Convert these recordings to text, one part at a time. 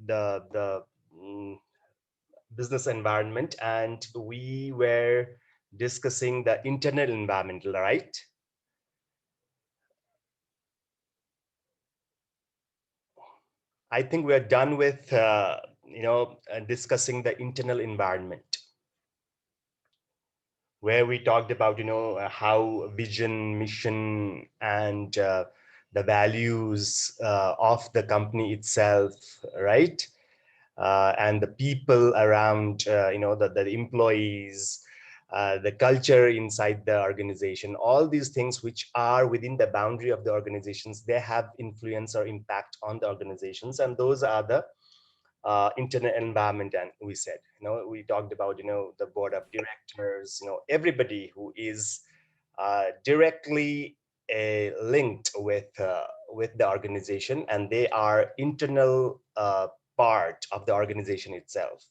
the business environment, and we were discussing the internal environment, right? I think we are done with discussing the internal environment, where we talked about how vision, mission, and the values of the company itself, right? And the people around, the employees, the culture inside the organization, all these things which are within the boundary of the organizations, they have influence or impact on the organizations, and those are the internal environment. And we said, we talked about, the board of directors, everybody who is directly linked with the organization, and they are internal part of the organization itself.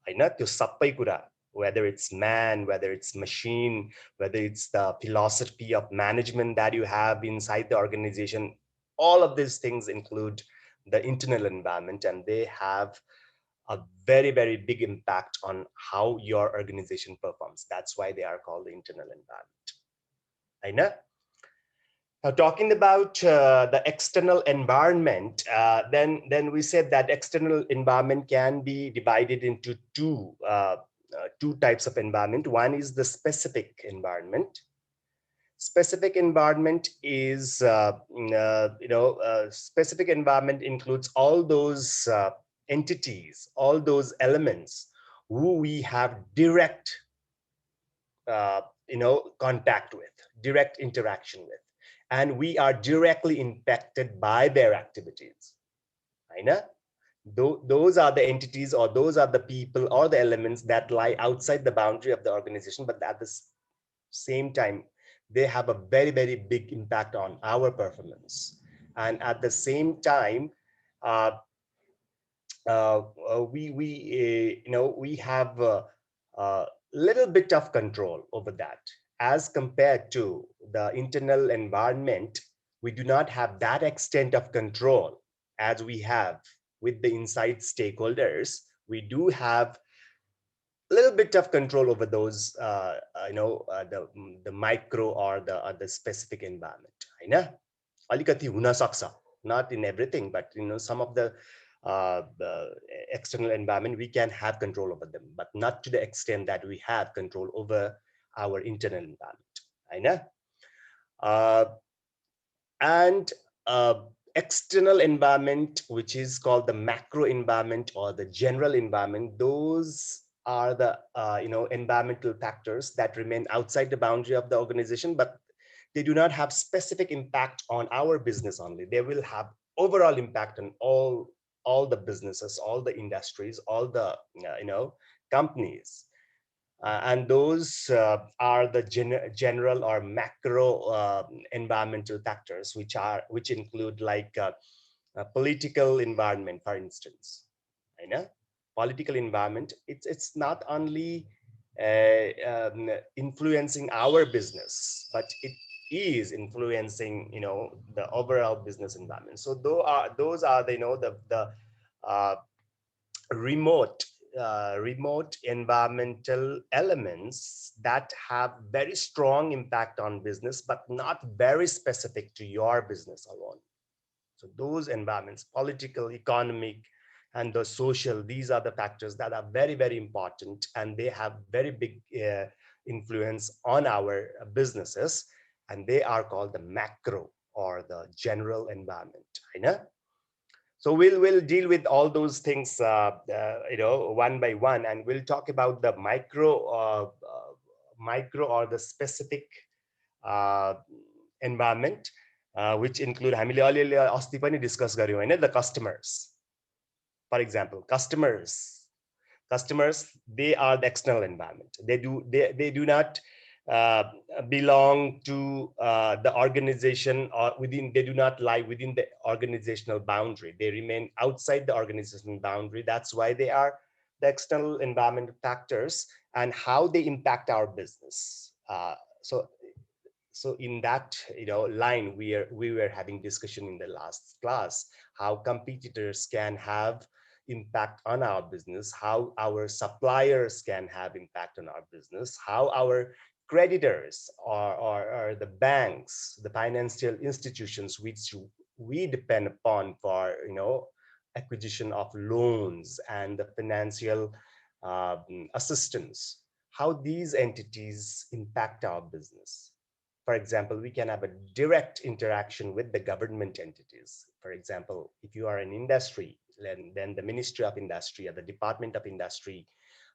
होइन त्यो सबै कुरा, whether it's man, whether it's machine, whether it's the philosophy of management that you have inside the organization, all of these things include the internal environment, and they have a very, very big impact on how your organization performs. That's why they are called the internal environment. I know. Now, talking about the external environment, then we said that external environment can be divided into two types of environment. One is the specific environment. Specific environment is specific environment includes all those entities, all those elements who we have direct contact with, direct interaction with, and we are directly impacted by their activities. I know. Those are the entities, or those are the people or the elements that lie outside the boundary of the organization, but at the same time, they have a very, very big impact on our performance. And at the same time, uh, we have a little bit of control over that, as compared to the internal environment. We do not have that extent of control as we have with the inside stakeholders. We do have a little bit of control over those, the micro or the specific environment. होइन अलिकति हुन सक्छ, not in everything, but some of the external environment, we can have control over them, but not to the extent that we have control over our internal environment. होइन and external environment, which is called the macro environment or the general environment, those are the environmental factors that remain outside the boundary of the organization, but they do not have specific impact on our business only. They will have overall impact on all the businesses, all the industries, all the companies. And those are the general or macro environmental factors, which include like political environment, for instance. Political environment, it's not only influencing our business, but it is influencing the overall business environment. So those are the remote remote environmental elements that have very strong impact on business, but not very specific to your business alone. So those environments, political, economic, and the social, these are the factors that are very, very important, and they have very big influence on our businesses, and they are called the macro or the general environment. I know. So we'll deal with all those things, one by one, and we'll talk about the micro or the specific uh, environment, which include हामीले अलिअलि अस्ति पनि discuss गर्यौं हैन, the customers. For example, customers, they are the external environment. They do not uh, belong to the organization, or they do not lie within the organizational boundary. They remain outside the organizational boundary. That's why they are the external environment factors and how they impact our business. So in that line, we were having discussion in the last class how competitors can have impact on our business, how our suppliers can have impact on our business, how our creditors or the banks, the financial institutions which we depend upon for, acquisition of loans and the financial assistance, how these entities impact our business. For example, we can have a direct interaction with the government entities. For example, if you are an industry, then the Ministry of Industry or the Department of Industry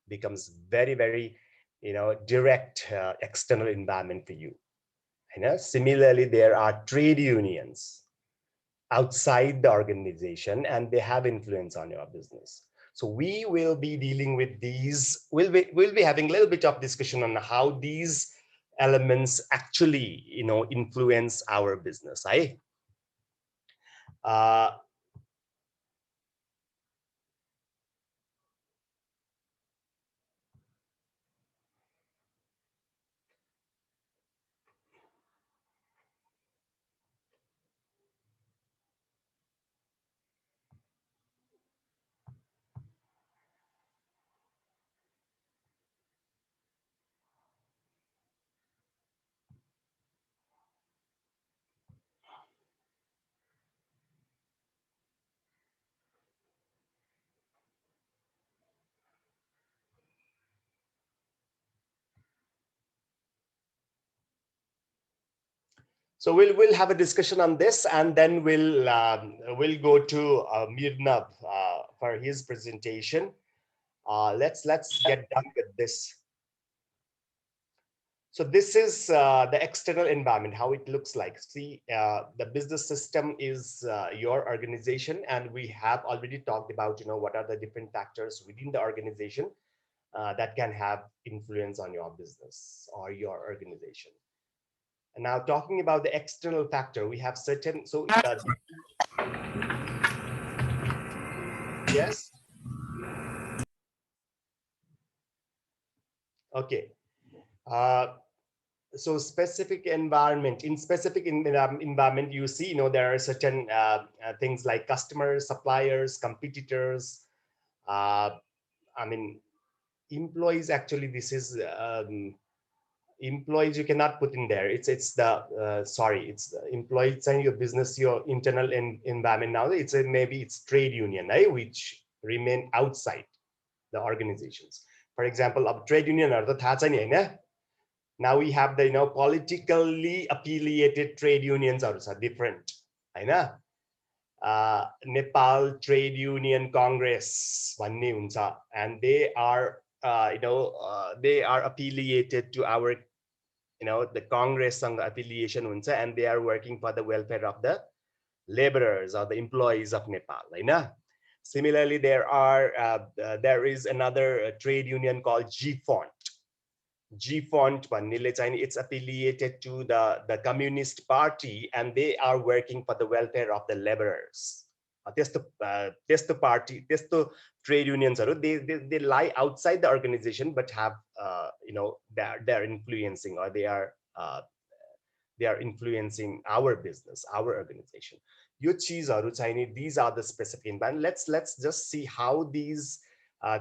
becomes very, very, direct external environment for you. Similarly, there are trade unions outside the organization and they have influence on your business. So we will be dealing with these, we'll be having a little bit of discussion on how these elements actually, influence our business. Uh, so we'll have a discussion on this, and then we'll go to Mirnab for his presentation. Let's get done with this. So this is the external environment, how it looks like. See, the business system is your organization, and we have already talked about, what are the different factors within the organization that can have influence on your business or your organization. And now talking about the external factor, we have certain, so yes, okay. So specific environment, in specific environment, you see, there are certain things like customers, suppliers, competitors, uh, I mean, employees. Actually, this is employees you cannot put in there. It's the sorry, it's the employees and your business, your internal environment. Now it's maybe it's trade union, right, which remain outside the organizations. For example, of trade union or the now we have the politically affiliated trade unions are different. Nepal Trade Union Congress and they are they are affiliated to our the Congress affiliation and they are working for the welfare of the laborers or the employees of Nepal. Similarly, there is another trade union called GFont. GFont it's affiliated to the Communist Party and they are working for the welfare of the laborers. Testo party, testo trade unions they lie outside the organization but have they're influencing or they are influencing our business, our organization. These are the specific environment. Let's just see how these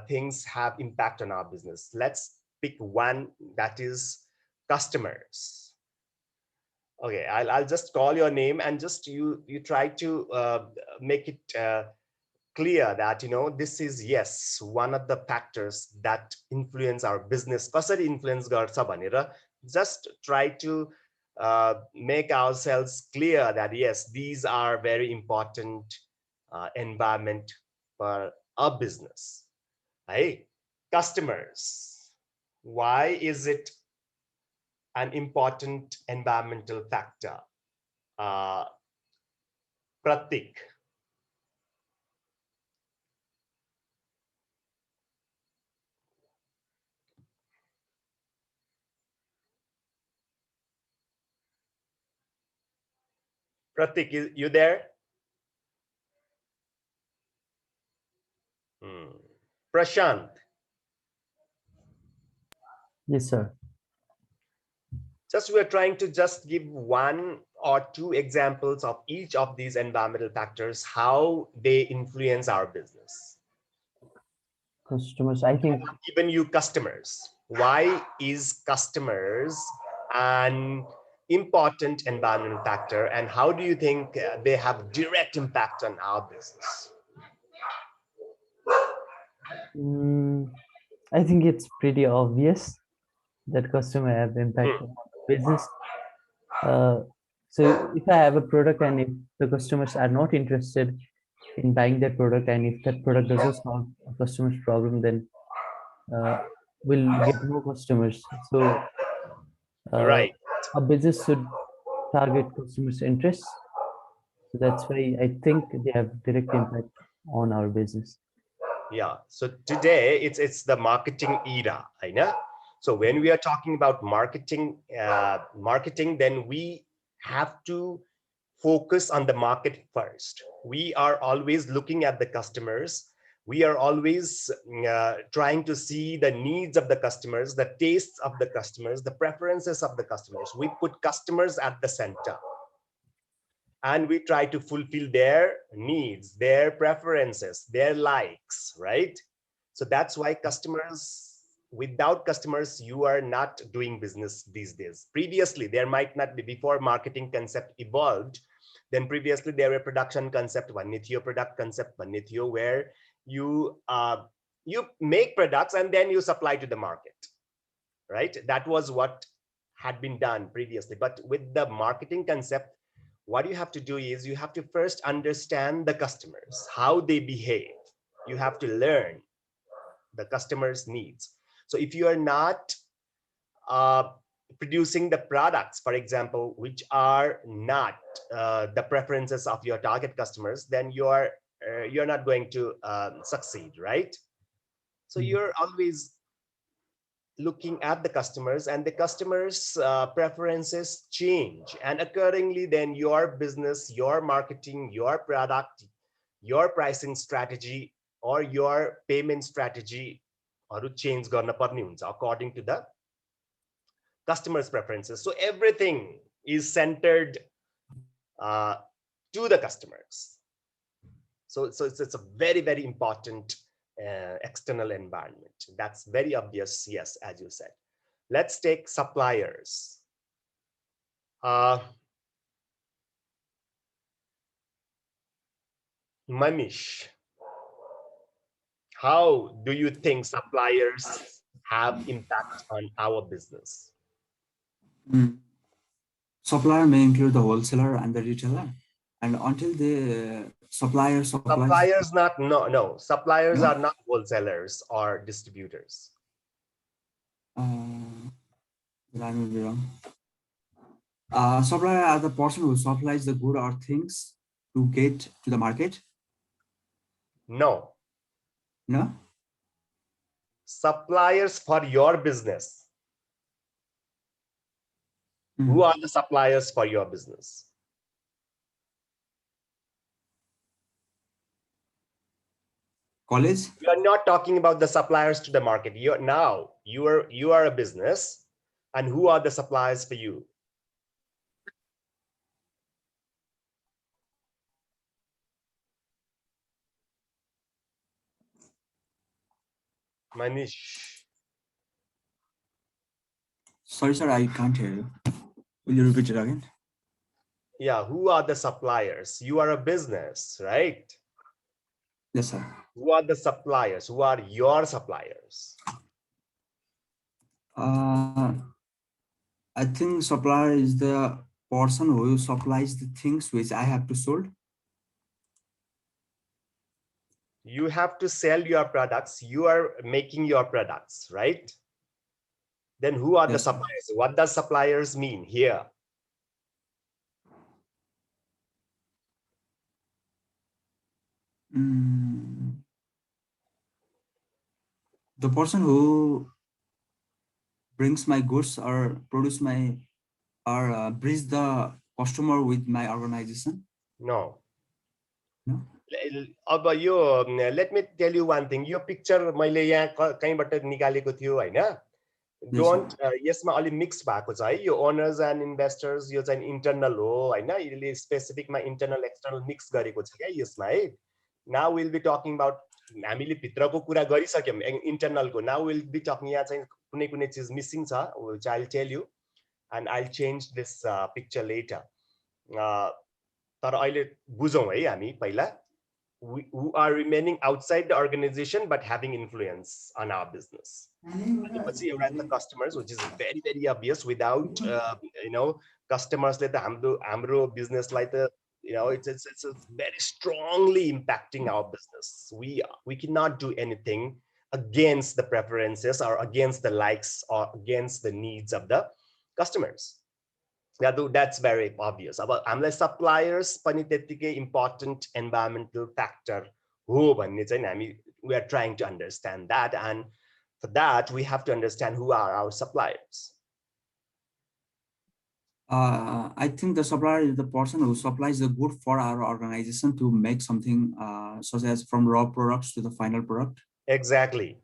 things have impact on our business. Let's pick one, that is customers. Okay, I'll just call your name and just you try to make it clear that this is, yes, one of the factors that influence our business. कसरी influence गर्छ भनेर just try to make ourselves clear that yes, these are very important environment for a business. Hey, customers, why is it an important environmental factor? uh, Pratik. Pratik, you there? Prashant. Yes, sir. Just we're trying to just give one or two examples of each of these environmental factors, how they influence our business. Customers, I think. Even you customers. Why is customers an important environmental factor, and how do you think they have direct impact on our business? Mm, I think it's pretty obvious that customer have impact Hmm. on business. Uh, so if I have a product and if the customers are not interested in buying that product, and if that product doesn't solve a customer's problem, then uh, we'll get more customers. So uh, Right. a business should target customers' interests. So that's why I think they have direct impact on our business. Yeah. So today it's the marketing era, I know. So when we are talking about marketing, then we have to focus on the market first. We are always looking at the customers. We are always trying to see the needs of the customers, the tastes of the customers, the preferences of the customers. We put customers at the center, and we try to fulfill their needs, their preferences, their likes, right? So that's why without customers, you are not doing business these days. Previously, there might not be, before marketing concept evolved, then previously there were production concept, vanithyo product concept, vanithyo, where you make products and then you supply to the market, right? That was what had been done previously. But with the marketing concept, what you have to do is you have to first understand the customers, how they behave. You have to learn the customer's needs. So if you are not uh, producing the products, for example, which are not the preferences of your target customers, then you're not going to succeed, right? So Mm. you're always looking at the customers, and the customers preferences change, and accordingly then your business, your marketing, your product, your pricing strategy, or your payment strategy change गर्न पर्ने हुन्छ according to the customers preferences. So everything is centered uh, to the customers. So it's a very, very important external environment. That's very obvious, yes, as you said. Let's take suppliers. Uh, Manish, how do you think suppliers have impact on our business? Mm. Supplier may include the wholesaler and the retailer, and until the supplier supplies, Suppliers not, no, no. Suppliers no, are not wholesalers or distributors. uh, I may be wrong. Supplier are the person who supplies the good or things to get to the market. No. No. Suppliers for your business. Who Mm. are the suppliers for your business? College. We are not talking about the suppliers to the market. You are a business, and who are the suppliers for you? Manish. Sorry, sir, I can't hear you. Will you repeat it again? Yeah, who are the suppliers? You are a business, right? Yes, sir. Who are the suppliers? Who are your suppliers? Uh, I think supplier is the person who supplies the things which I have to sold. You have to sell your products. You are making your products, right? Then who are the Yes, sir. suppliers? What does suppliers mean here? Mm, the person who brings my goods or produce my or bridge the customer with my organization. No. No. अब यो let me tell you one thing. Yo picture मैले यहाँ कहीँबाट निकालेको थियो हैन? Yes, sir. Don't यसमा अलि mix भएको छ है, यो ओनर्स एन्ड इन्भेस्टर्स यो चाहिँ इन्टरनल हो हैन, यसले स्पेसिफिकमा इन्टरनल एक्सटर्नल मिक्स गरेको छ क्या यसमा है. Now will be talking about हामीले भित्रको कुरा गरिसक्यौं इन्टरनलको नाउ विल बी टकिङ यहाँ चाहिँ कुनै कुनै चीज मिसिङ छ which I'll tell you and I'll change this picture later तर अहिले बुझौं है हामी पहिला who are remaining outside the organization but having influence on our business पछि एउटा त customers which is very obvious without customers ले त हाम्रो business लाई त it's very strongly impacting our business we cannot do anything against the preferences or against the likes or against the needs of the customers that's very obvious अब हामीलाई suppliers पनि त्यतिकै important environmental factor हो भन्ने चाहिँ हामी we are trying to understand that and for that we have to understand who are our suppliers. I think the supplier is the person who supplies the good for our organization to make something such as from raw products to the final product. Exactly.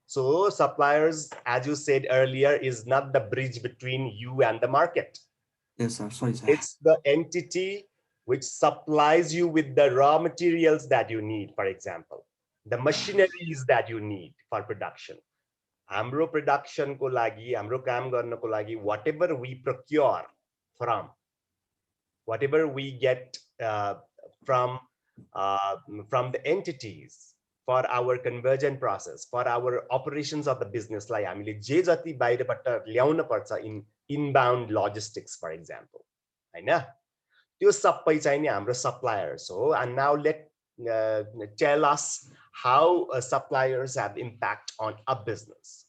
So suppliers, as you said earlier, is not the bridge between you and the market. Yes, sir. Sorry, sir. It's the entity which supplies you with the raw materials that you need, for example, the machineries that you need for production. हाम्रो production को लागि, हाम्रो काम गर्नको लागि, whatever we procure from, whatever we get from the entities for our conversion process, for our operations of the business लाई हामीले जे जति बाहिरबाट ल्याउन पर्छ in inbound logistics, for example, हैन त्यो सबै चाहिँ नि हाम्रो suppliers हो. And now tell us how suppliers have impact on a business.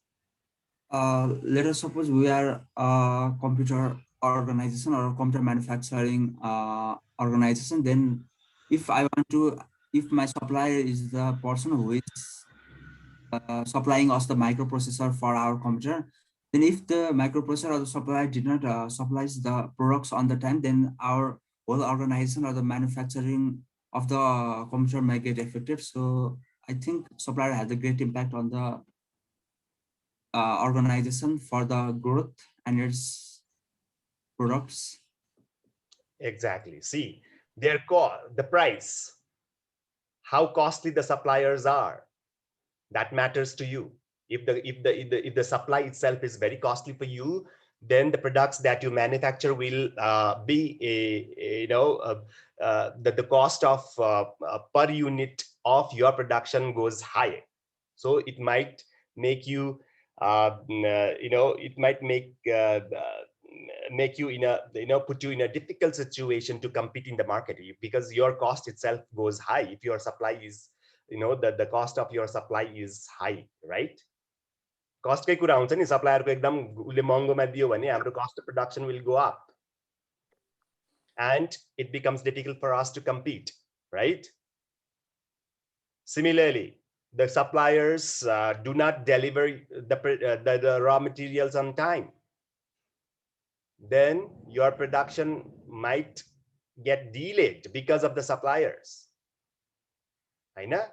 Let us suppose we are a computer organization or a computer manufacturing organization. Then if my supplier is the person who is supplying us the microprocessor for our computer, then if the microprocessor or the supplier did not supply the products on the time, then our whole organization or the manufacturing of the computer may get affected. So I think supplier has a great impact on the organization for the growth and its products. Exactly. See, the price, how costly the suppliers are, that matters to you. If the supply itself is very costly for you, then the products that you manufacture will be the cost of per unit of your production goes high. So it might make you it might make you in a put you in a difficult situation to compete in the market because your cost itself goes high if your supply is the cost of your supply is high, right? Cost kai kura huncha ni supplier ko ekdam ule महँगो मा दियो भने हाम्रो cost of production will go up and it becomes difficult for us to compete, right? Similarly, the suppliers do not deliver the raw materials on time, then your production might get delayed because of the suppliers. I know.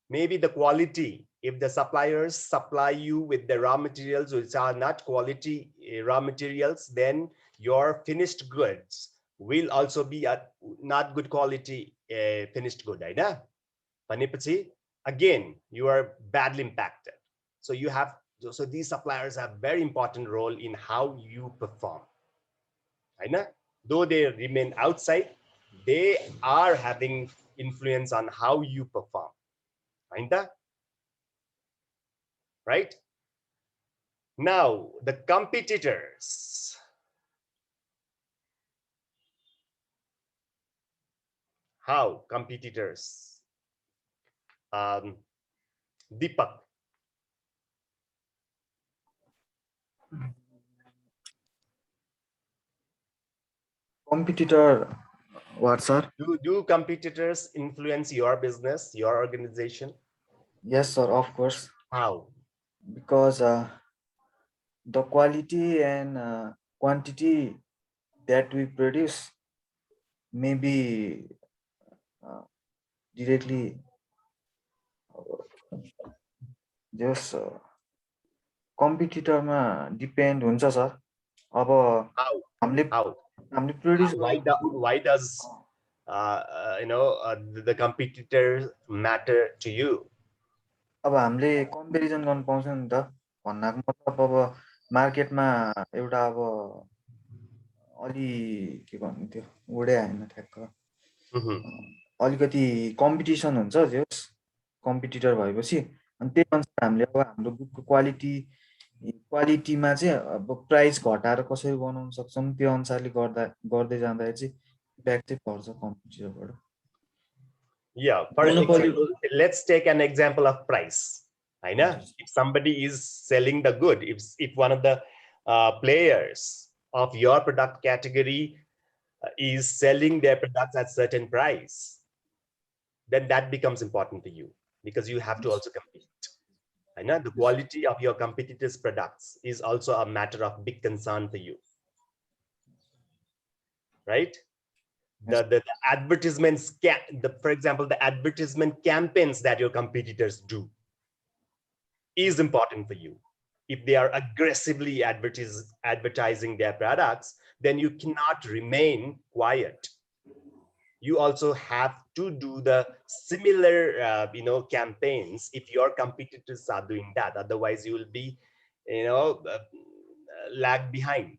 Maybe the quality, if the suppliers supply you with the raw materials which are not quality raw materials, then your finished goods will also be a not good quality finished good. I know. Again, you are badly impacted. So these suppliers have very important role in how you perform. I know. Though they remain outside, they are having influence on how you perform. Right? Now, the competitors. How competitors? Deepak. Competitor, what, sir? Do competitors influence your business, your organization? Yes, sir, of course. How? Because the quality and quantity that we produce may be directly just कम्पिटिटरमा depend हुन्छ sir. अब हामीले produce why does the competitors matter to you? अब हामीले comparison गर्न पाउँछ नि त, भन्नाको मतलब अब मार्केटमा एउटा अब अलि के भन्नु त्यो वर्डै आएन ठ्याक्क, अलिकति कम्पिटिसन हुन्छ जस कम्पिटिटर भएपछि, अनि त्यही अनुसार हामीले अब हाम्रो बुकको क्वालिटीमा चाहिँ अब प्राइस घटाएर कसरी बनाउन सक्छौँ त्यो अनुसारले गर्दै जाँदाखेरि चाहिँ इम्प्याक्ट चाहिँ पर्छ कम्पिटिटरबाट. Yeah, for example, let's take an example of price. I know if somebody is selling the good, if one of the players of your product category is selling their products at certain price, then that becomes important to you because you have to also compete. I know the quality of your competitors' products is also a matter of big concern for you, right? The advertisements, for example, the advertisement campaigns that your competitors do is important for you. If they are aggressively advertising their products, then you cannot remain quiet. You also have to do the similar, campaigns if your competitors are doing that. Otherwise, you will be, lag behind.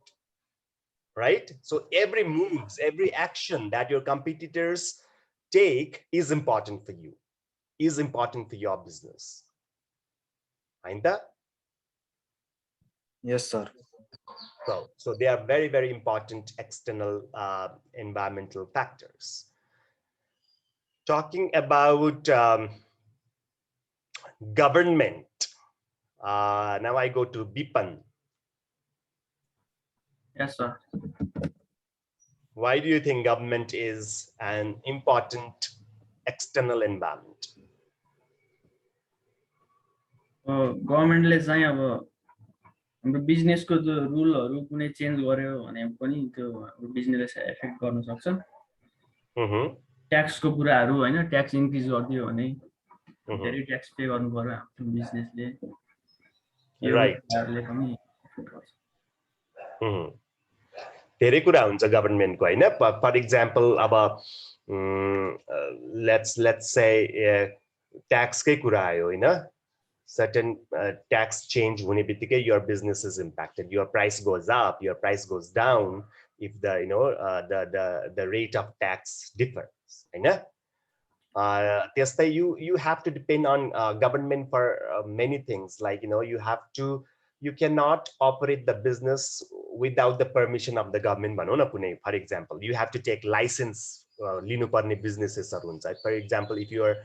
Right? So every moves, every action that your competitors take is important for you, is important for your business. Ainda? Yes, sir. So they are very, very important external environmental factors. Talking about government, now I go to Bipan. Yes, sir. Why do you think government is an important external environment? गभर्नमेन्टले चाहिँ अब हाम्रो बिजनेसको जो रुलहरु कुनै change गर्यो भने पनि त्यो बिजनेसलाई एफेक्ट गर्न सक्छ. ट्याक्सको कुराहरु हैन, ट्याक्स इन्क्रिज गरिदियो भने धेरै ट्याक्स पे गर्नु पर्यो हाम्रो बिजनेसले. यो कुराहरुले पनि एफेक्ट गर्छ. धेरै कुरा हुन्छ गभर्नमेन्टको हैन. फर एक्जाम्पल अब लेट्स से ट्याक्सकै कुरा आयो हैन. Certain tax change hune bittikai your business is impacted. Your price goes up, your price goes down if the rate of tax differs. त्यस्तै you have to depend on government for many things, like you cannot operate the business without the permission of the government भनौं न कुनै. For example, you have to take license लिनु पर्ने businesses हरु हुन्छ. For example, if you're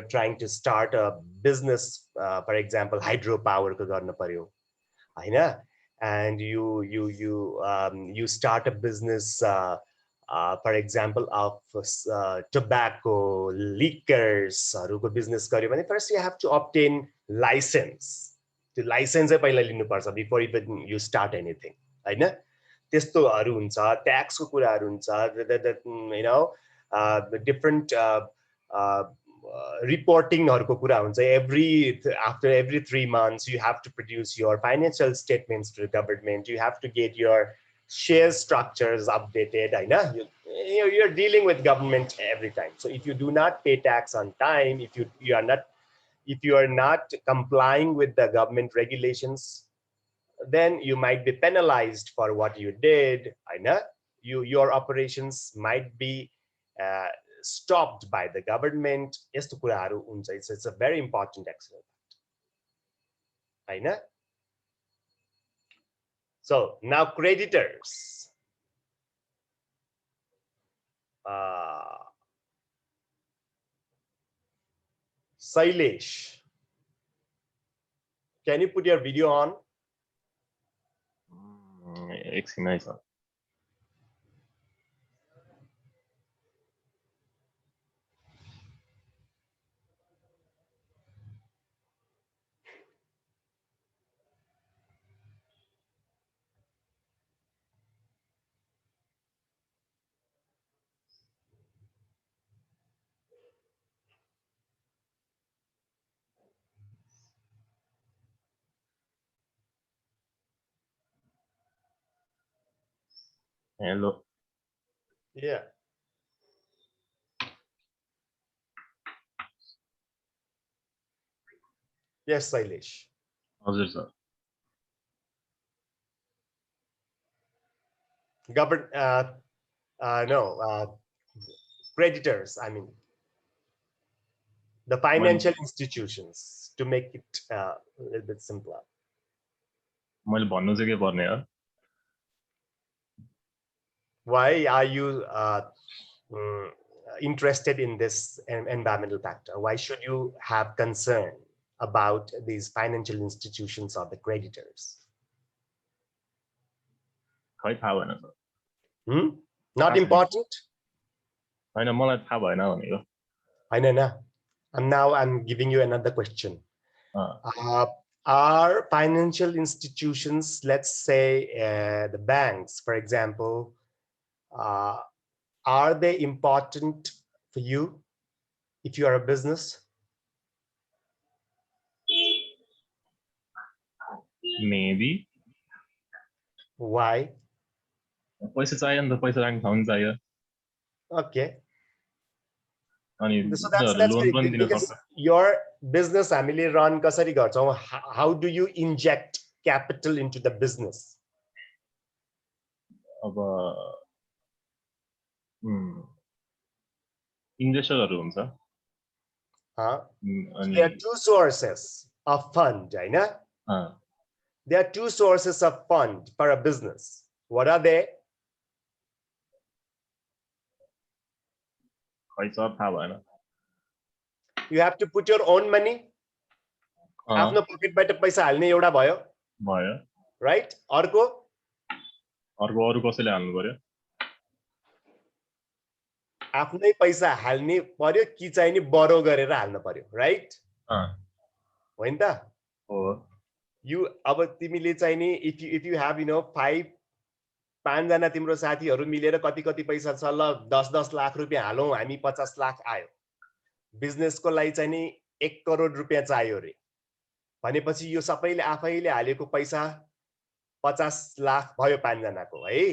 trying to start a business, for example, hydropower ko garna paryo haina, and you start a business for example of tobacco, liquors haru ko business garyo bhane first you have to obtain license. The license चाहिँ पहिला लिनु पर्छ before even you start anything हैन. त्यस्तोहरु हुन्छ, ट्याक्सको कुराहरु हुन्छ, the different reporting हरुको कुरा हुन्छ. After every 3 months you have to produce your financial statements to the government. You have to get your share structures updated. You're dealing with government every time. So if you do not pay tax on time, if you are not complying with the government regulations, then you might be penalized for what you did. Your operations might be stopped by the government. It's a very important accident. So now creditors. Sailesh, can you put your video on? Nice. Hello. Yeah. Yes, Sailesh. हजुर sir Creditors, I mean, the financial institutions, to make it a little bit simpler. मैले भन्नु चाहिँ के पर्ने हो Why are you interested in this environmental factor? Why should you have concern about these financial institutions or the creditors? खै थाहा भएन sir Not important? होइन मलाई थाहा भएन भनेको I know. And now I'm giving you another question. Are financial institutions, let's say the banks, for example, are they important for you if you are a business? Maybe. Why? पैसा चाहियो नि त पैसा राख्ने ठाउँ नि चाहियो Okay. अनि So that's लोन पनि great, दिन because सक्छ your business हामीले run कसरी गर्छौं? How do you inject capital into the business? अब इन्भेस्टरहरु हुन्छ There are two sources of fund, हैन? There are two sources of fund for a business. What are they? खै sir थाहा भएन You have to put your own money. आफ्नो पकेटबाट पैसा हाल्ने एउटा भयो भयो right? अर्को अरु कसैले हाल्नु पर्यो आफ्नै पैसा हाल्ने पर्यो कि चाहिँ नि बरो गरेर हाल्नु पर्यो right? होइन त हो you अब तिमीले चाहिँ नि if you have 5 जना तिम्रो साथीहरु मिलेर कति पैसा छ ल 10 लाख रुपैयाँ हालौं हामी 50 लाख आयो बिजनेस को लागि चाहिँ नि 1 करोड रुपैयाँ चाहियो रे भनेपछि यो सबैले आफैले हालेको पैसा 50 लाख भयो 5 जनाको है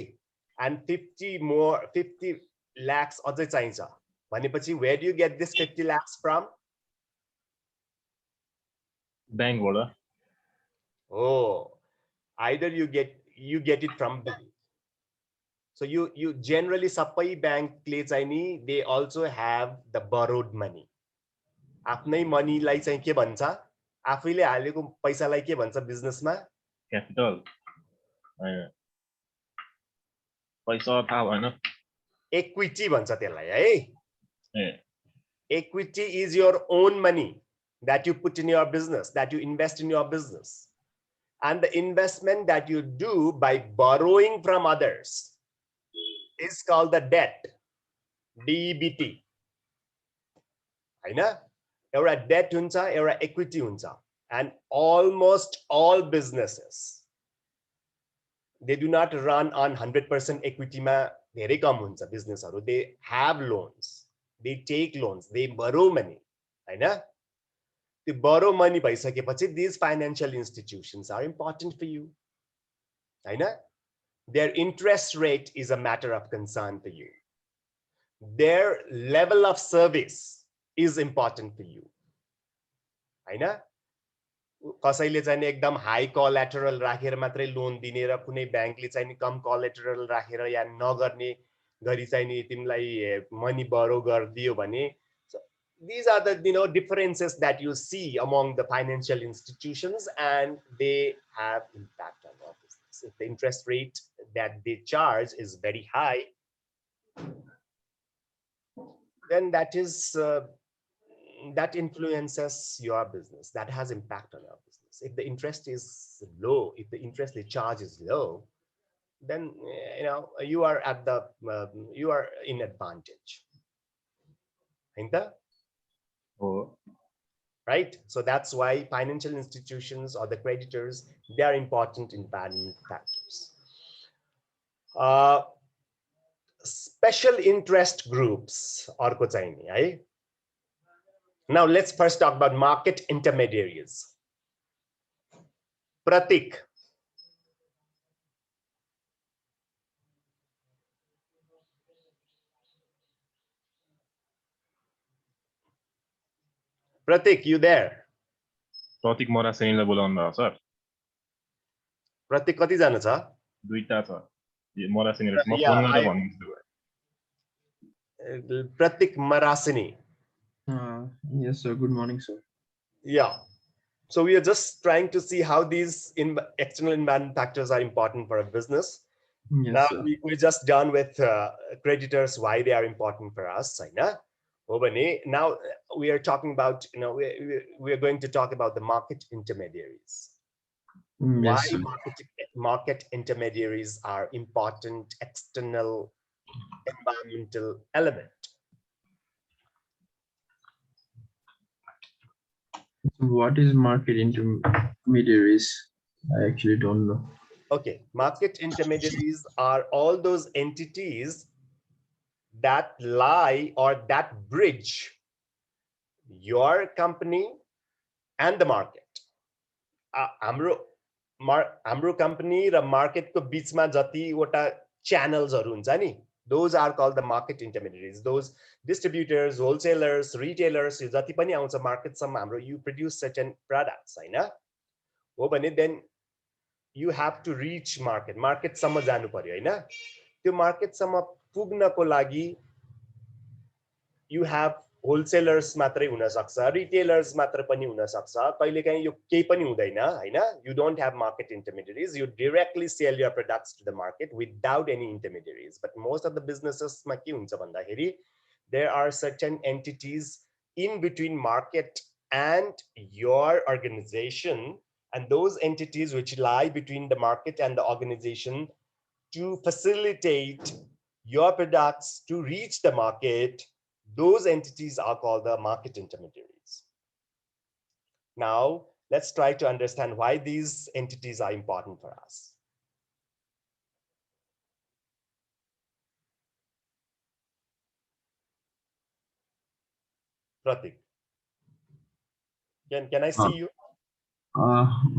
and 50 lakhs अझै चाहिन्छ भनेपछि where do you get this 50 lakhs from? बैंकबाट Oh, either you get it from bank. So you generally sabai bank चाहिँ नि they also have the borrowed money. आफ्नै money लाई चाहिँ के भन्छ आफैले हालेको पैसालाई के भन्छ बिजनेसमा क्यापिटल पैसा थाहा भएन equity भन्छ त्यसलाई है equity is your own money that you put in your business, that you invest in your business, and the investment that you do by borrowing from others is called the debt, DBT. हैन एउटा debt हुन्छ एउटा equity हुन्छ and almost all businesses they do not run on 100% equity मा धेरै कम हुन्छ बिजनेसहरु they have loans, they take loans, they borrow money हैन त्यो borrow money भइसकेपछि these financial institutions are important for you Hahn their interest rate is a matter of concern for you, their level of service is important for you हैन कसैले चाहिँ एकदम high collateral राखेर मात्रै loan दिने र कुनै बैंकले चाहिँ कम कोलेटरल राखेर या नगर्ने गरी चाहिँ नि तिमीलाई मनी बरो गर्दियो भने these are the differences that you see among the financial institutions and they have impact on our business. If the interest rate that they charge is very high, then that is that influences your business, that has impact on your business. If the interest is low, if the interest they charge is low, then you are at the you are in advantage. Right? So that's why financial institutions or the creditors, they are important in value factors. Special interest groups अर्को चाहिँ नि है. Now let's first talk about market intermediaries. Pratik. Pratik, you there? प्रतीक मरासेनीलाई बोलाउनु भएको sir प्रत्येक कतिजना छ? दुईटा छ मरासेनीलाई म Yeah, फोन गरेर भन्छु Pratik Marasini. Yes, sir. Good morning, sir. Yeah. So we are just trying to see how these external environment factors are important for a business. Yes, Now sir. we're just done with creditors, why they are important for us. Now we are talking about, we are going to talk about the market intermediaries. Why Yes, sir. market intermediaries are important external environmental element. What is market intermediaries? I actually don't know. Okay, market intermediaries are all those entities that lie or that bridge your company and the market. हाम्रो company र market को बीचमा जतिवटा channelsहरू हुन्छ नि, those are called the market intermediaries. Those distributors, wholesalers, retailers, जति पनि आउँछ market सम्म हाम्रो, you produce certain products, हैन? हो भने then you have to reach market सम्म जानु पर्यो, हैन? त्यो market सम्म पुग्नको लागि you have wholesalers मात्रै हुन सक्छ, retailers मात्र पनि हुन सक्छ, कहिलेकाहीँ यो केही पनि हुँदैन, हैन? You don't have market intermediaries, you directly sell your products to the market without any intermediaries. But most of the businesses मा के हुन्छ भन्दाखेरि there are certain entities in between market and your organization, and those entities which lie between the market and the organization to facilitate your products to reach the market, those entities are called the market intermediaries. Now, let's try to understand why these entities are important for us. Pratik, can I see you?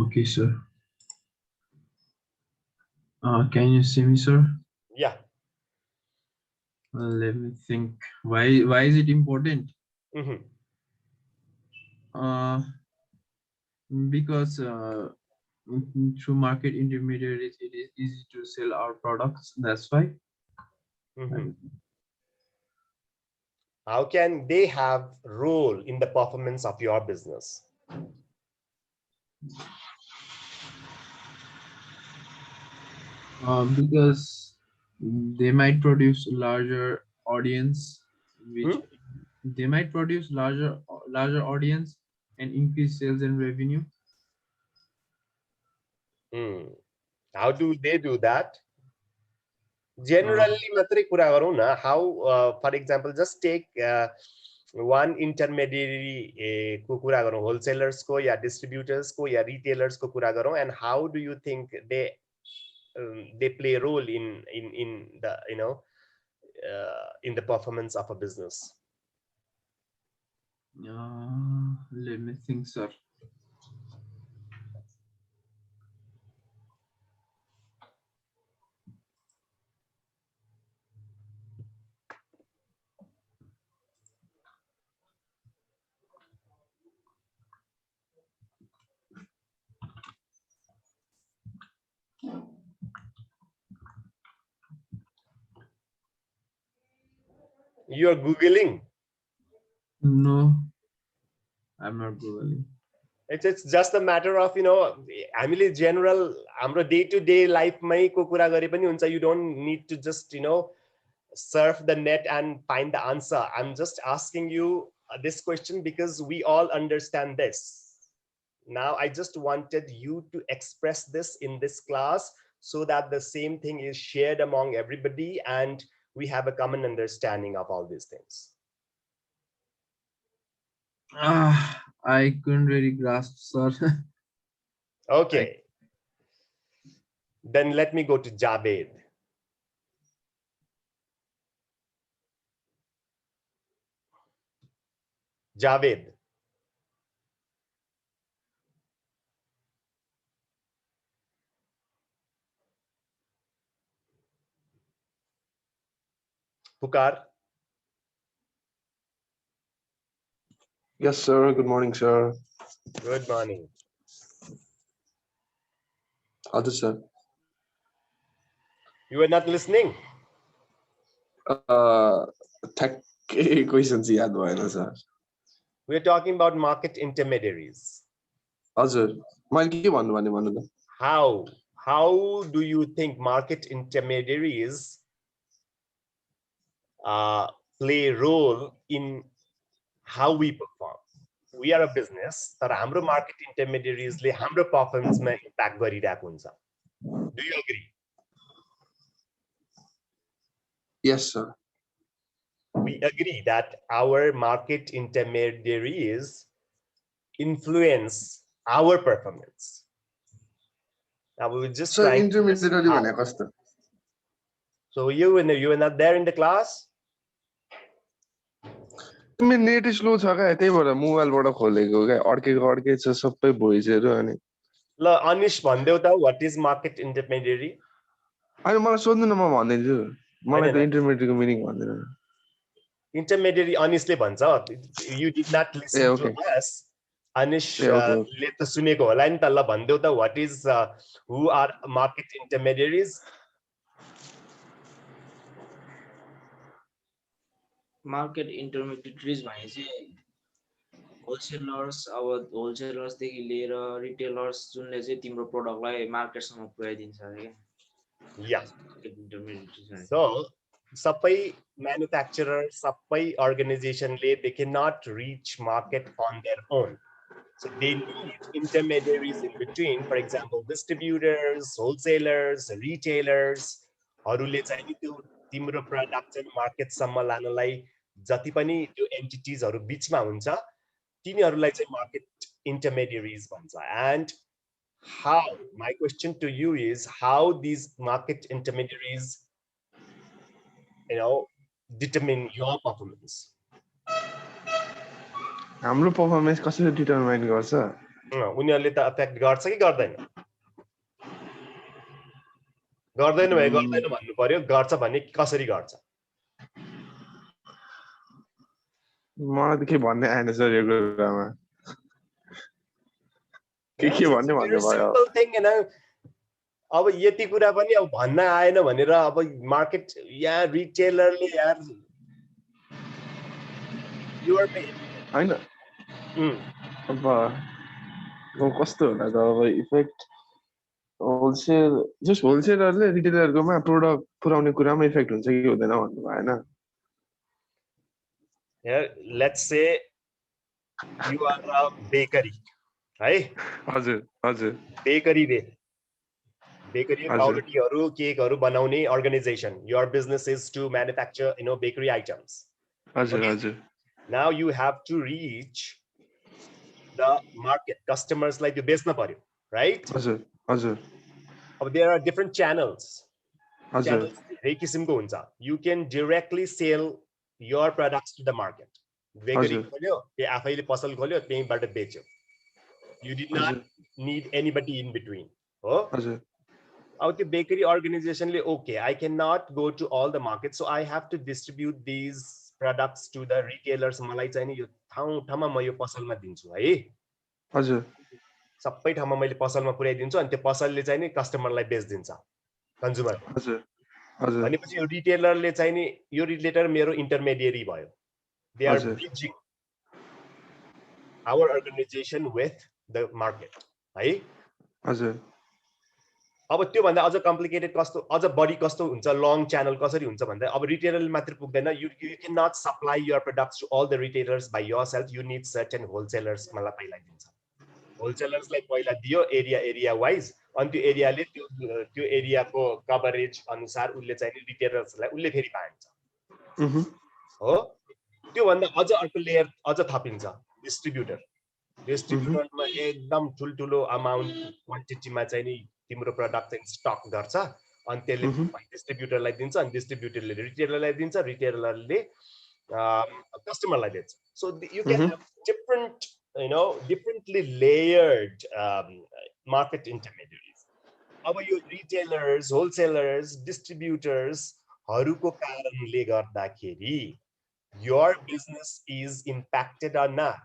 Okay, sir. Can you see me, sir? Yeah. Let me think. Why is it important? Mm-hmm. Because through market intermediaries, it is easy to sell our products. That's why. Mm-hmm. How can they have role in the performance of your business? Because they might produce larger audience, which they might produce larger audience and increase sales and revenue. How do they do that? Generally, matrai कुरा गरौँ न, how, for example, just take one intermediary को कुरा गरौँ, wholesalers को या distributors को या retailers को कुरा गरौँ, and how do you think they play a role in the, in the performance of a business? Let me think, sir. You're Googling? No, I'm not Googling. It's just a matter of, हामीले general हाम्रो day-to-day life मै को कुरा गरे पनि हुन्छ. You don't need to just, surf the net and find the answer. I'm just asking you this question because we all understand this. Now, I just wanted you to express this in this class so that the same thing is shared among everybody and we have a common understanding of all these things. I couldn't really grasp, sir. Okay. Then let me go to Javed. Javed. Pukar. Yes, sir. Good morning, sir. Good morning. Other sir. You were not listening? ठ्याक्कै question चाहिँ याद भएन sir. We're talking about market intermediaries. हजुर मैले के भन्नु भने भन्नु त. How do you think market intermediaries play a role in how we perform? We are a business, but हाम्रो market intermediaries ले हाम्रो performance मा impact गरिरहेको हुन्छ. Do you agree? Yes sir. We agree that our market intermediaries influence our performance. Now we were just Sir, trying to intermediary how. भनेको कस्तो? So you were not there in the class? मेरो net slow छ क्या त्यही भएर मोबाइलबाट खोलेको क्या अड्केको छ सबै भोइसहरु अनि. ल अनिश भन्देऊ त what is market intermediary? अनि मलाई सोध्नु न म भन्दिन्छु. मलाई त इन्टरमिडिएटको मिनिङ भन्दैन. Intermediary अनिशले भन्छ. You did not listen to us. Anish ले त सुनेको होला नि त ल भन्देऊ त what is who are market intermediaries? Market intermediaries भनेपछि होलसेलर्स अब होलसेलर्स देखि लिएर रिटेलर्स जुनले चाहिँ तिम्रो प्रोडक्टलाई मार्केटसम्म पुर्याइदिन्छ के. Yeah. So सबै manufacturer सबै organization ले they cannot reach market on their own. So they need intermediaries in between, for example, distributors, wholesalers, retailers, हरूले चाहिँ नि त्यो तिम्रो प्रोडक्ट चाहिँ मार्केटसम्म लानलाई जति पनि त्यो एन्टिटीजहरु बीचमा हुन्छ तिनीहरुलाई चाहिँ मार्केट intermediaries भन्छ. And how, my question to you is how these market intermediaries determine your performance? हाम्रो परफर्मेन्स कसरी डिटरमाइन गर्छ? उनीहरुले त अफेक्ट गर्छ कि गर्दैन? गर्दैन भए गर्दैन भन्नु पर्यो, गर्छ भने कसरी गर्छ? मलाई त के भन्ने आएन सर यो कुरामा. के भन्ने भन्नु भयो? सिम्पल थिङ हैन. अब यति कुरा पनि अब भन्न आएन भनेर अब मार्केट या रिटेलरले यार युआर पे हैन. अब कस्तो होला त अब इफेक्ट होलसेलरले रिटेलरकोमा प्रोडक्ट पुर्याउने कुरामा इफेक्ट हुन्छ कि हुँदैन भन्नु भएन. Let's say you are a bakery, है? हजुर. Bakery पाउरोटीहरु केकहरु बनाउने organization. Your business is to manufacture, bakery items. हजुर. Now you have to reach the market, customers like you बेच्न पर्यो, right? हजुर. There are different channels. हजुर. धेरै किसिमको हुन्छ. You can directly sell your products to the market. Bakery खोल्यो, त्यो आफैले पसल खोल्यो, त्यहीबाट बेच्यो. You did not need anybody in between. हो? हजुर. अब त्यो bakery organization ले okay, I cannot go to all the markets, so I have to distribute these products to the retailers. मलाई चाहिँ नि यो ठाउँमा म यो पसलमा दिन्छु है. हजुर. सबै ठाउँमा मैले पसलमा पुर्याइदिन्छु अनि त्यो पसलले चाहिँ नि कस्टमरलाई बेच्दिन्छ, कन्ज्युमर. हजुर. भनेपछि यो रिटेलरले चाहिँ नि यो रिटेलर मेरो इन्टरमेडिएरी भयो. They are bridging our organization with the market, है? हजुर. अब त्यो भन्दा अझ कम्प्लिकेटेड कस्तो अझ बढी कस्तो हुन्छ लङ च्यानल कसरी हुन्छ भन्दा अब रिटेलरले मात्र पुग्दैन. You cannot supply your products to all the retailers by yourself. You need certain wholesalers मलाई पहिला दिन्छ. होलसेलर्सलाई पहिला दियो एरिया वाइज अनि त्यो एरियाले त्यो एरियाको कभरेज अनुसार उले चाहिँ रिटेलर्सलाई उले फेरि पाइन्छ. हो? त्यो भन्दा अझ अर्को लेयर अझ थपिन्छ डिस्ट्रिब्युटरमा एकदम ठुलठुलो अमाउन्ट क्वान्टिटीमा चाहिँ नि तिम्रो प्रोडक्ट चाहिँ स्टक गर्छ अनि त्यसले डिस्ट्रिब्युटरलाई दिन्छ अनि डिस्ट्रिब्युटरले रिटेलरलाई दिन्छ, रिटेलरले कस्टमरलाई दिन्छ. So you can have differently layered market intermediaries. अब यो retailers, wholesalers, distributors हरुको कारणले गर्दाखेरि your business is impacted or not.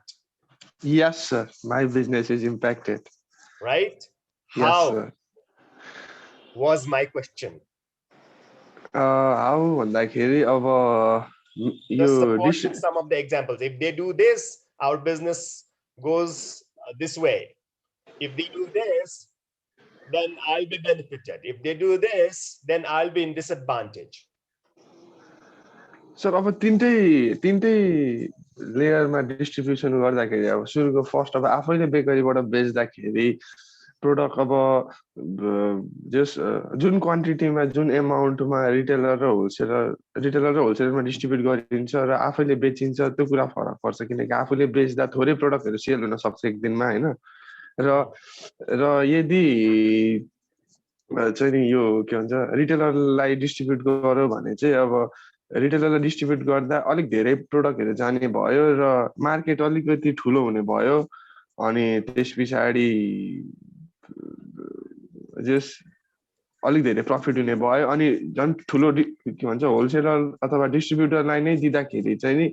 Yes, sir. My business is impacted. Right? Yes, How sir. was my question. How भन्दाखेरि अब Just yo supporting some of the examples. If they do this, our business goes this way. If they do this, then I'll be benefited. If they do this, then I'll be in disadvantage. Sir अब तिनटै लेयरमा distribution गर्दाखेरि अब सुरुको first अब आफैले बेकरीबाट बेच्दाखेरि product अब जस जुन क्वान्टिटीमा जुन एमाउन्टमा retailer र होलसेलरमा distribute गरिन्छ र आफैले बेचिन्छ त्यो कुरा फरक पर्छ किनकि आफूले बेच्दा थोरै प्रोडक्टहरू सेल हुन सक्छ एक दिनमा हैन र यदि चाहिँ नि यो के भन्छ रिटेलरलाई डिस्ट्रिब्युट गर्यो भने चाहिँ अब रिटेलरलाई डिस्ट्रिब्युट गर्दा अलिक धेरै प्रोडक्टहरू जाने भयो र मार्केट अलिकति ठुलो हुने भयो अनि त्यस पछाडि जस अलिक धेरै प्रफिट हुने भयो अनि झन् ठुलो के भन्छ होलसेलर अथवा डिस्ट्रिब्युटरलाई नै दिँदाखेरि चाहिँ नि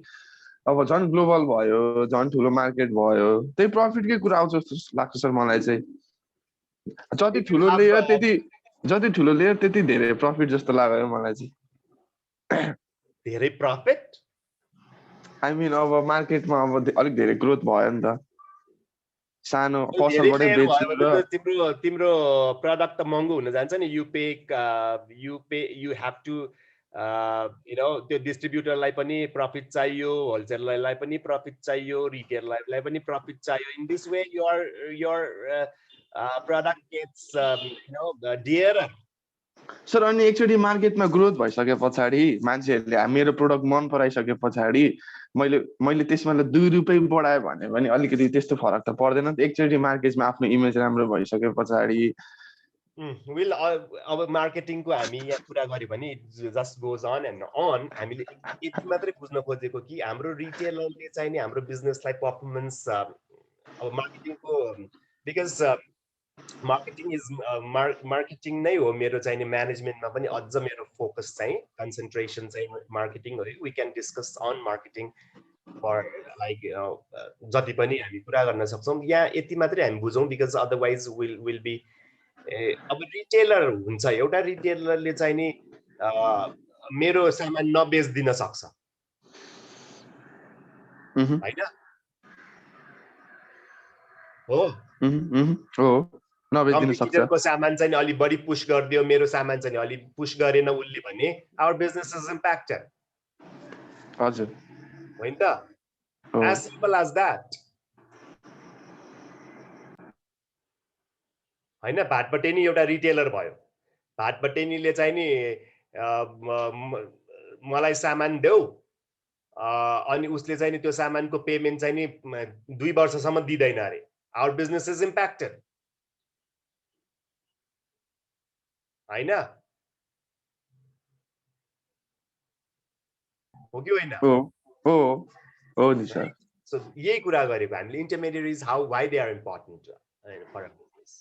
अब झन् ग्लोबल भयो झन् ठुलो मार्केट भयो त्यही प्रफिटकै कुरा आउँछ जस्तो लाग्छ सर मलाई चाहिँ जति ठुलो लेयर त्यति धेरै प्रफिट जस्तो लाग्यो मलाई चाहिँ धेरै प्रफिट आई मिन अब मार्केटमा अब अलिक धेरै ग्रोथ भयो नि त सानो पसलबाटै बेच्नु र तिम्रो प्रोडक्ट त महँगो हुन जान्छ नि यु हैव टु त्यो डिस्ट्रिब्युटरलाई पनि प्रफिट चाहियो होलसेलरलाई पनि प्रफिट चाहियो रिटेलरलाई पनि प्रफिट चाहियो in this way your product gets dearer. Sir अनि एकचोटि मार्केटमा ग्रोथ भइसके पछाडि मान्छेहरूले मेरो प्रोडक्ट मन पराइसके पछाडि मैले त्यसमा 2 रुपैयाँ बढाए भने पनि अलिकति त्यस्तो फरक त पर्दैन नि एकचोटि मार्केटमा आफ्नो इमेज राम्रो भइसके पछाडि विल अब मार्केटिङको हामी यहाँ कुरा गर्यो भने it just goes on and on हामीले यति मात्रै बुझ्न खोजेको कि हाम्रो रिटेलरले चाहिँ नि हाम्रो बिजनेसलाई पर्फर्मेन्स अब मार्केटिङको बिकज मार्केटिङ नै हो मेरो चाहिँ नि म्यानेजमेन्टमा पनि अझ मेरो फोकस चाहिँ कन्सन्ट्रेसन चाहिँ मार्केटिङ हो we can discuss on marketing for like जति पनि हामी कुरा गर्न सक्छौँ यहाँ यति मात्रै हामी बुझौँ बिकज अदरवाइज विल बी अब रिटेलर हुन्छ एउटा रिटेलरले चाहिँ नि मेरो सामान नबेच्दिन सक्छ हैन हो नबेच्दिन सक्छ कम्पिटिटरको सामान चाहिँ अलि बढी पुश गर्दियो मेरो सामान चाहिँ अलि पुश गरेन उल्ले भने आवर बिजनेस इज इम्प्याक्टेड हजुर होइन त as simple as that हैन भाटबटेनी एउटा रिटेलर भयो भाटबटेनीले चाहिँ नि मलाई सामान देऊ अनि उसले चाहिँ नि त्यो सामानको पेमेन्ट चाहिँ नि 2 वर्षसम्म दिदैन अरे आवर बिजनेस इज इम्प्याक्टेड हैन हो कि होइन हो नि सर सो यही कुरा गरेको हामीले intermediaries how why they are important for a business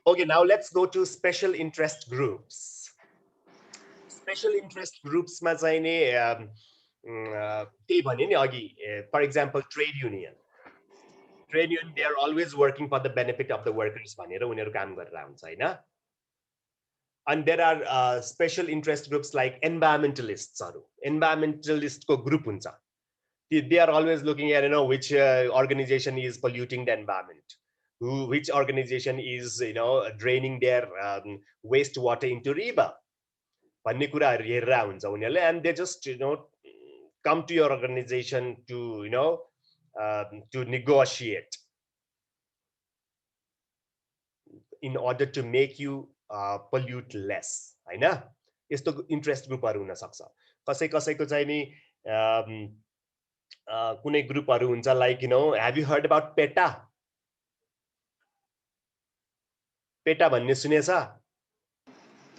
okay now let's go to special interest groups special interest groups मा चाहिँ नि त्यही भने नि अघि for example trade union they are always working for the benefit of the workers भनेर उनीहरु काम गरेर हुन्छ हैन and there are special interest groups like environmentalist को group हुन्छ they are always looking at which organization is polluting the environment which organization is draining their wastewater into river भन्ने कुराहरु हेरेर हुन्छ उनीहरुले and they just come to your organization to to negotiate in order to make you pollute less हैन यस्तो interest ग्रुपहरु हुन सक्छ कसैको चाहिँ नि कुनै ग्रुपहरु हुन्छ like have you heard about PETA भन्ने सुनेछ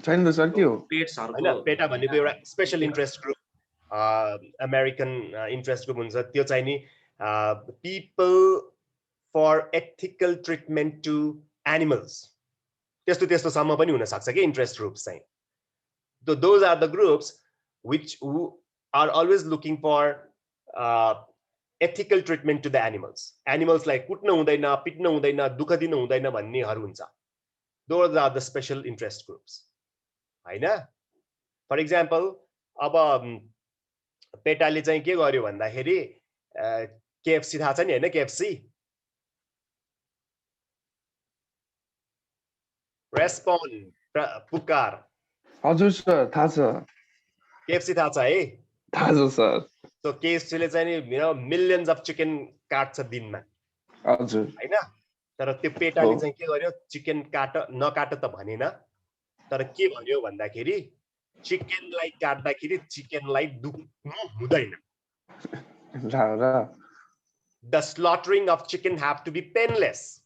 छैन त सर के हो हैन पेटा भनेको एउटा special interest group American interest group हुन्छ त्यो चाहिँ नि people for ethical treatment to animals त्यस्तो सम्म पनि हुन सक्छ के इन्ट्रेस्ट ग्रुप्स चाहिँ those are the groups who are always looking for ethical treatment to the animals. Animals like कुट्न हुँदैन, पिट्न हुँदैन, दुःख दिनु हुँदैन भन्नेहरू हुन्छ. Those are the special interest groups. Hahn? For example, अब पेटाले चाहिँ के गर्यो भन्दाखेरि KFC थाहा छ नि हैन KFC? Respond, पुकार. हजुर सर, थाहा छ. KFC थाहा छ है? थाहा छ सर. So KFC ले चाहिँ नि millions of chicken काट्छ दिनमा. हजुर. हैन? तर त्यो पेटाले चाहिँ के गर्यो? चिकन नकाट त भनेन. तर के भन्यो भन्दाखेरि चिकनलाई काट्दाखेरि चिकनलाई दुख्नु हुँदैन. The slaughtering of chicken have to be painless.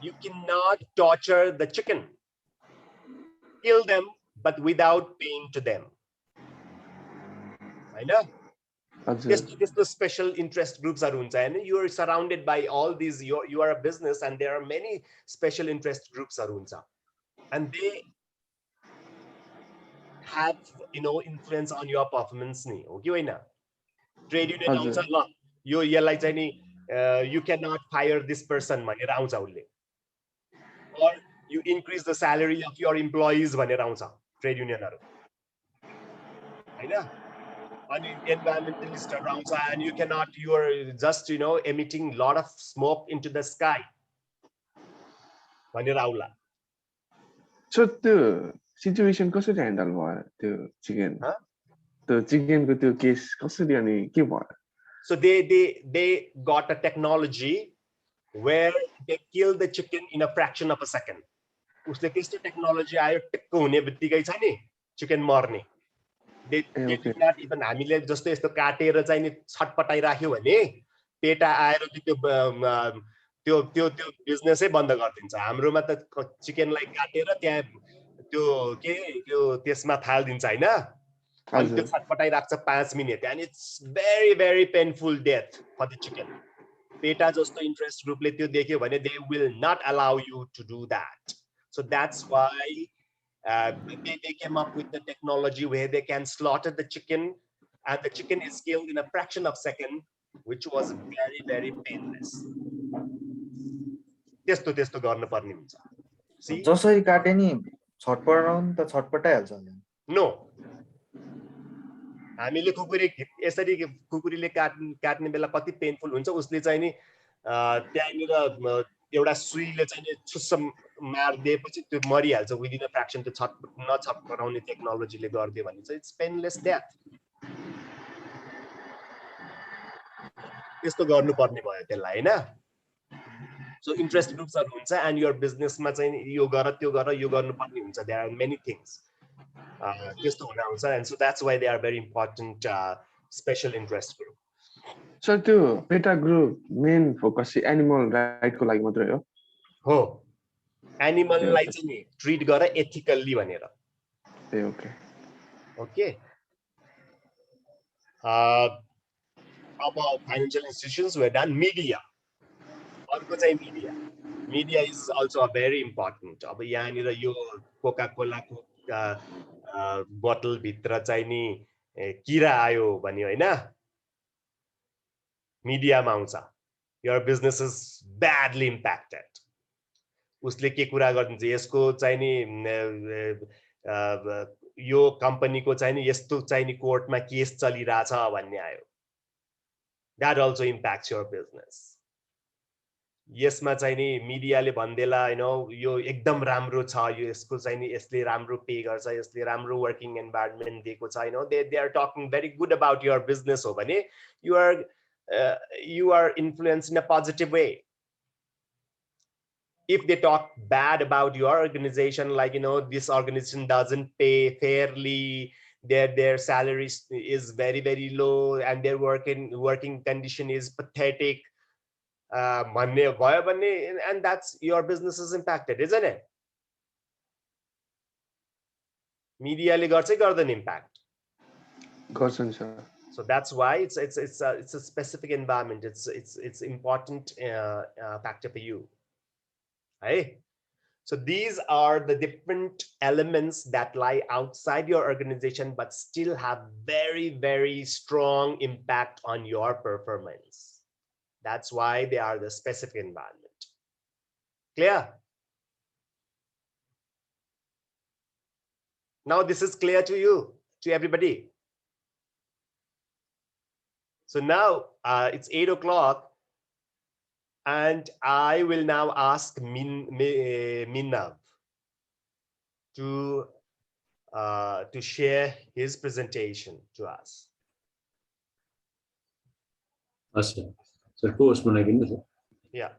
You cannot torture the chicken. Kill them, but without pain to them. Hahn? This special interest groups are हुन्छ हैन? You are surrounded by all these. You are a business, and there are many special interest groups are हुन्छ, and they have influence on your performance नि हो कि होइन? Trade union आउँछ ल, यो यसलाई चाहिँ नि you cannot fire this person भनेर आउँछ उसले, or you increase the salary of your employees भनेर आउँछ trade unionहरु हैन? अनि environmentalist around, and you are just emitting lot of smoke into the sky भनेर आउला. So त्यो situation कसरी ह्यान्डल भयो त्यो चिकन? त्यो चिकनको त्यो केस कसरी अनि के भयो? So they got a technology where they kill the chicken in a fraction of a second. उसले त्यस्तो टेक्नोलोजी आयो, टिक्क हुने बित्तिकै छ नि चिकन मर्ने. They did not even हामीले जस्तो यस्तो काटेर चाहिँ नि छटपटाइ राख्यो भने पेटा आएर त्यो बिजनेसै बन्द गरिदिन्छ. हाम्रोमा त चिकनलाई काटेर त्यहाँ त्यो त्यसमा थाल्दिन्छ हैन? अनि त्यो छटपटाइ राख्छ 5 minute, and it's very very painful death for the chicken. PETA जस्तो interest groupले त्यो देख्यो भने they will not allow you to do that. So that's why they came up with the technology where they can slaughter the chicken, and the chicken is killed in a fraction of a second, which was very very painless. त्यस्तो गर्न पर्ने हुन्छ. See, जसरी काटे नि छटपटाउन त छटपटाइहाल्छ नि. No. हामीले यसरी कुकुरीले काट्ने बेला कति पेनफुल हुन्छ, उसले चाहिँ नि त्यहाँनिर एउटा सुईले चाहिँ नि छुस्स मार्दिएपछि त्यो मरिहाल्छ विदिन अ फ्र्याक्सन. त्यो नछटपटाउने टेक्नोलोजीले गर्दियो भने चाहिँ इट्स पेनलेस डेथ. त्यस्तो गर्नुपर्ने भयो त्यसलाई हैन? So interest groups are हुन्छ, and your businessमा चाहिँ यो गर त्यो गर यो गर्नुपर्ने हुन्छ. There are many things. त्यस्तो हुन आउँछ, and so that's why they are very important special interest group. So त्यो पेटा ग्रुप मेन फोकस चाहिँ एनिमल राइटको लागि मात्रै हो? हो, एनिमललाई चाहिँ नि ट्रिट गर एथिकल्ली भनेर. ए ओके ओके. अब फाइनान्शियल इन्स्टिट्युसन्स वे डन. मिडिया, अर्को चाहिँ media is also a very important. अब यहाँनिर यो कोका कोलाको बोतल भित्र चाहिँ नि किरा आयो भन्यो हैन? मिडियामा आउँछ. Your business is badly impacted. उसले के कुरा गरिदिन्छ, यसको चाहिँ नि यो कम्पनीको चाहिँ नि यस्तो चाहिँ नि कोर्टमा केस चलिरहेछ भन्ने आयो. That also impacts your business. यसमा चाहिँ नि मिडियाले भन्देला यो एकदम राम्रो छ, यो यसको चाहिँ नि यसले राम्रो पे गर्छ, यसले राम्रो वर्किङ एन्भाइरोन्मेन्ट दिएको छ, they are talking very good about your business हो भने you are influenced in a positive way. If they talk bad about your organization, like this organization doesn't pay fairly, their salary is very very low, and their working condition is pathetic, and that's your business is impacted, isn't it? Media le garchai gardan impact. गर्छन् sir. So that's why it's a specific environment. It's important factor for you. Hey, So these are the different elements that lie outside your organization, but still have very, very strong impact on your performance. That's why they are the specific environment. Clear? Now this is clear to you, to everybody. So now it's 8 o'clock. And I will now ask Minav to share his presentation to us. Awesome. So post बनाइदिनु. Yeah.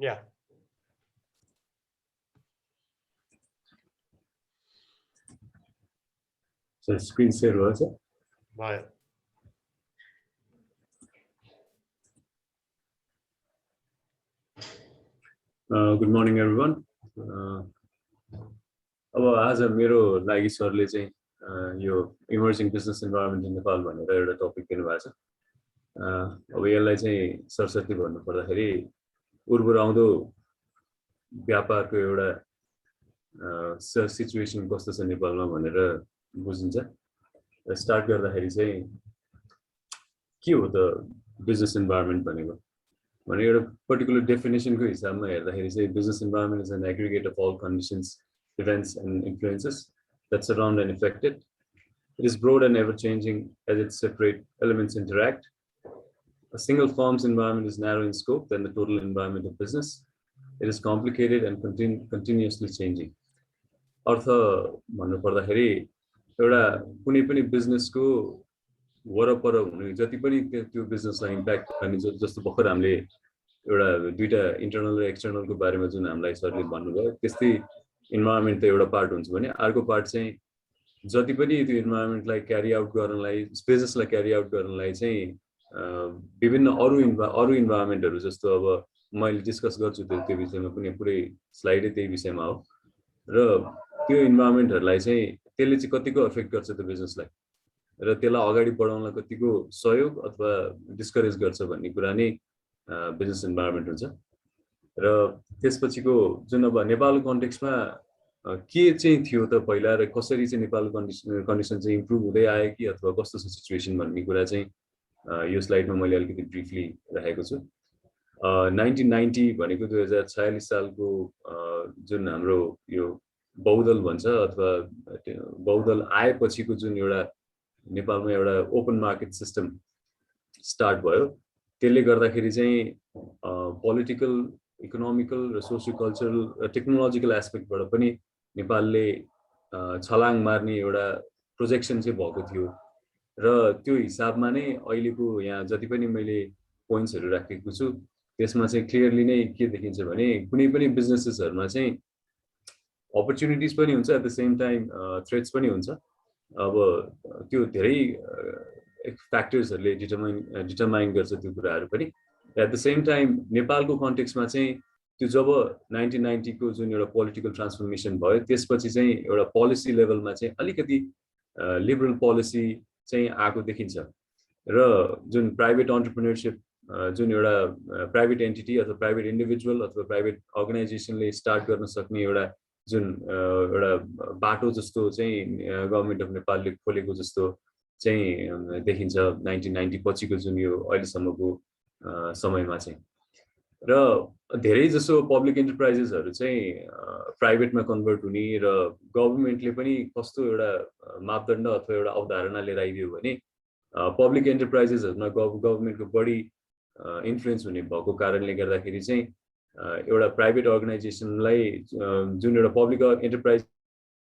Yeah. So screen share was it? Right. Good morning everyone. अब आज मेरो लागि सरले चाहिँ यो emerging business environment in Nepal भनेर एउटा टपिक दिनुभएको छ. अब यसलाई चाहिँ सरस्वती भन्नु पर्दाखेरि उर्वर आउँदो व्यापारको एउटा सिचुएसन कस्तो छ नेपालमा भनेर बुझिन्छ. स्टार्ट गर्दाखेरि चाहिँ के हो त बिजनेस इन्भाइरोमेन्ट भनेको भने एउटा पर्टिकुलर डेफिनेसनको हिसाबमा हेर्दाखेरि चाहिँ business environment is an aggregate of all conditions, events and influences that surround and affect it. It is broad and ever-changing as its separate elements interact. A single firm's environment is narrow in scope than the total environment of business. It is complicated and continuously changing. अर्थ भन्नु पर्दाखेरि एउटा कुनै पनि बिजनेसको वरपर हुने जति पनि त्यो बिजनेसलाई इम्प्याक्ट गर्ने जस्तो भर्खर हामीले एउटा दुईटा इन्टरनल र एक्सटर्नलको बारेमा जुन हामीलाई सरले भन्नुभयो त्यस्तै इन्भाइरोमेन्ट त एउटा पार्ट हुन्छ भने अर्को पार्ट चाहिँ जति पनि त्यो इन्भाइरोमेन्टलाई क्यारी आउट गर्नलाई बिजनेसलाई क्यारी आउट गर्नलाई चाहिँ विभिन्न अरू इन्भाइरोमेन्टहरू जस्तो अब मैले डिस्कस गर्छु त्यो विषयमा पनि पुरै स्लाइडै त्यही विषयमा हो र त्यो इन्भाइरोमेन्टहरूलाई चाहिँ त्यसले चाहिँ कतिको एफेक्ट गर्छ त्यो बिजनेसलाई र त्यसलाई अगाडि बढाउनलाई कतिको सहयोग अथवा डिस्करेज गर्छ भन्ने कुरा नै बिजनेस इन्भाइरोमेन्ट हुन्छ. र त्यसपछिको जुन अब नेपालको कन्टेक्स्टमा के चाहिँ थियो त पहिला र कसरी चाहिँ नेपालको कन्डिसन चाहिँ इम्प्रुभ हुँदै आयो कि अथवा कस्तो छ सिचुएसन भन्ने कुरा चाहिँ यो स्लाइडमा मैले अलिकति ब्रिफली राखेको छु. 1990 भनेको 2046 सालको जुन हाम्रो यो बहुदल भन्छ अथवा बहुदल आएपछिको जुन एउटा नेपालमा एउटा ओपन मार्केट सिस्टम स्टार्ट भयो त्यसले गर्दाखेरि चाहिँ पोलिटिकल, इकोनोमिकल र सोसियो कल्चरल र टेक्नोलोजिकल एस्पेक्टबाट पनि नेपालले छलाङ मार्ने एउटा प्रोजेक्सन चाहिँ भएको थियो र त्यो हिसाबमा नै अहिलेको यहाँ जति पनि मैले पोइन्ट्सहरू राखेको छु त्यसमा चाहिँ क्लियरली नै के देखिन्छ भने कुनै पनि बिजनेसेसहरुमा चाहिँ अपर्च्युनिटिज पनि हुन्छ at the same time threats पनि हुन्छ. अब त्यो धेरै फ्याक्टर्सहरुले डिटरमाइन गर्छ त्यो कुराहरु पनि. एट द सेम टाइम नेपालको कन्टेक्स्टमा चाहिँ त्यो जब 1990 को जुन एउटा पोलिटिकल ट्रान्सफर्मेसन भयो त्यसपछि चाहिँ एउटा पोलिसी लेभलमा चाहिँ अलिकति लिबरल पोलिसी चाहिँ आएको देखिन्छ र जुन प्राइभेट एन्टरप्रेन्योरशिप जुन एउटा प्राइभेट एन्टिटी अथवा प्राइभेट इन्डिभिजुअल अथवा प्राइभेट अर्गनाइजेसनले स्टार्ट गर्न सक्ने एउटा जुन एउटा बाटो जस्तो चाहिँ गभर्नमेन्ट अफ नेपालले खोलेको जस्तो चाहिँ देखिन्छ 1990 पछिको जुन यो अहिलेसम्मको समयमा चाहिँ. र धेरै जसो पब्लिक एन्टरप्राइजेसहरु चाहिँ प्राइभेटमा कन्भर्ट हुने र गभर्नमेन्टले पनि कस्तो एउटा मापदण्ड अथवा एउटा अवधारणा लिएर आइदियो भने पब्लिक एन्टरप्राइजेसहरुमा गभर्नमेन्टको बढी इन्फ्लुएन्स हुने भएको कारणले गर्दाखेरि चाहिँ एउटा प्राइभेट अर्गनाइजेसनलाई जुन एउटा पब्लिक एन्टरप्राइज